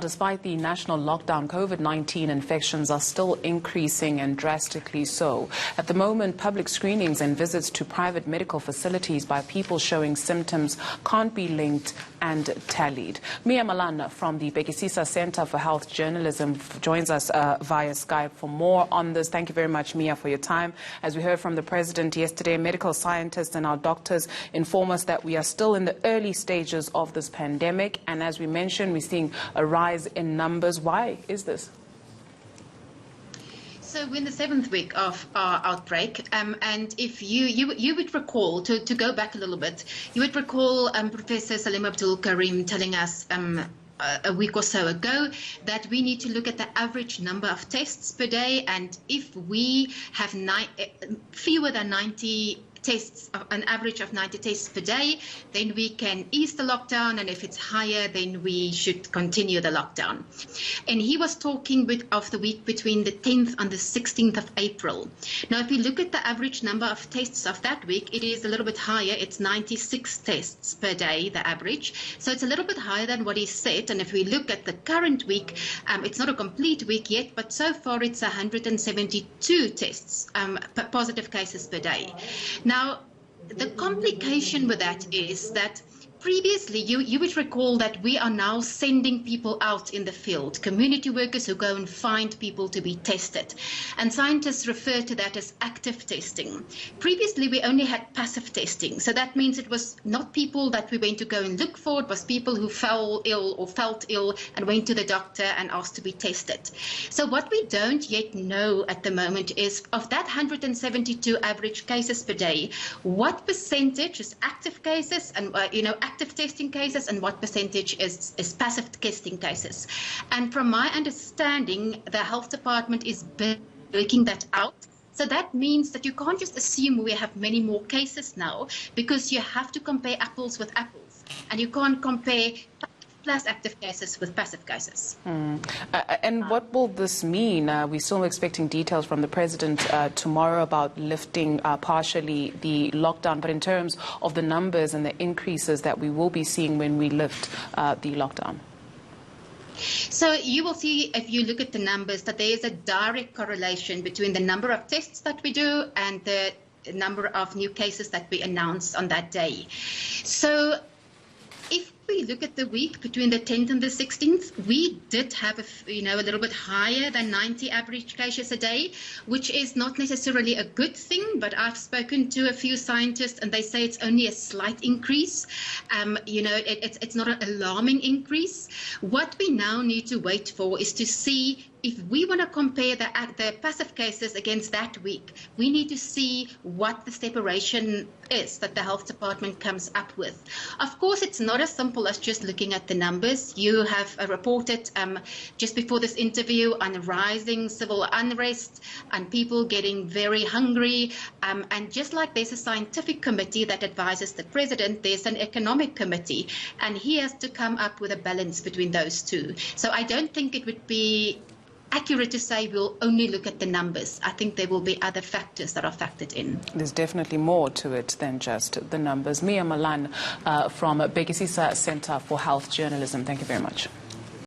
Despite the national lockdown, COVID-19 infections are still increasing and drastically so. At the moment, public screenings and visits to private medical facilities by people showing symptoms can't be linked and tallied. Malan from the Bhekisisa Centre for Health Journalism joins us via Skype for more on this. Thank you very much, Mia, for your time. As we heard from the President yesterday, medical scientists and our doctors inform us that we are still in the early stages of this pandemic. And as we mentioned, we're seeing a rise in numbers. Why is this? So we're in the 7th week of our outbreak, and if you would recall, to go back a little bit, you would recall Professor Salim Abdul Karim telling us a week or so ago that we need to look at the average number of tests per day, and if we have fewer than 90 tests, an average of 90 tests per day, then we can ease the lockdown, and if it's higher, then we should continue the lockdown. And he was talking of the week between the 10th and the 16th of April. Now, if we look at the average number of tests of that week, it is a little bit higher. It's 96 tests per day, the average. So it's a little bit higher than what he said. And if we look at the current week, it's not a complete week yet, but so far it's 172 tests, positive cases per day. Now, the complication with that is that previously, you would recall that we are now sending people out in the field, community workers who go and find people to be tested. And scientists refer to that as active testing. Previously, we only had passive testing. So that means it was not people that we went to go and look for. It was people who fell ill or felt ill and went to the doctor and asked to be tested. So what we don't yet know at the moment is of that 172 average cases per day, what percentage is active cases and, active testing cases, and what percentage is passive testing cases. And from my understanding, the health department is working that out. So that means that you can't just assume we have many more cases now, because you have to compare apples with apples, and you can't compare plus active cases with passive cases. And what will this mean? We're still expecting details from the President tomorrow about lifting partially the lockdown, but in terms of the numbers and the increases that we will be seeing when we lift the lockdown. So you will see, if you look at the numbers, that there is a direct correlation between the number of tests that we do and the number of new cases that we announce on that day. So if we look at the week between the 10th and the 16th, we did have a little bit higher than 90 average cases a day, which is not necessarily a good thing, but I've spoken to a few scientists and they say it's only a slight increase. It's not an alarming increase. What we now need to wait for is to see if we want to compare the passive cases against that week. We need to see what the separation is that the health department comes up with. Of course, it's not as simple as just looking at the numbers. You have reported just before this interview on rising civil unrest and people getting very hungry. And just like there's a scientific committee that advises the President, there's an economic committee, and he has to come up with a balance between those two. So I don't think it would be accurate to say we'll only look at the numbers. I think there will be other factors that are factored in. There's definitely more to it than just the numbers. Malan from Bhekisisa Centre for Health Journalism, thank you very much.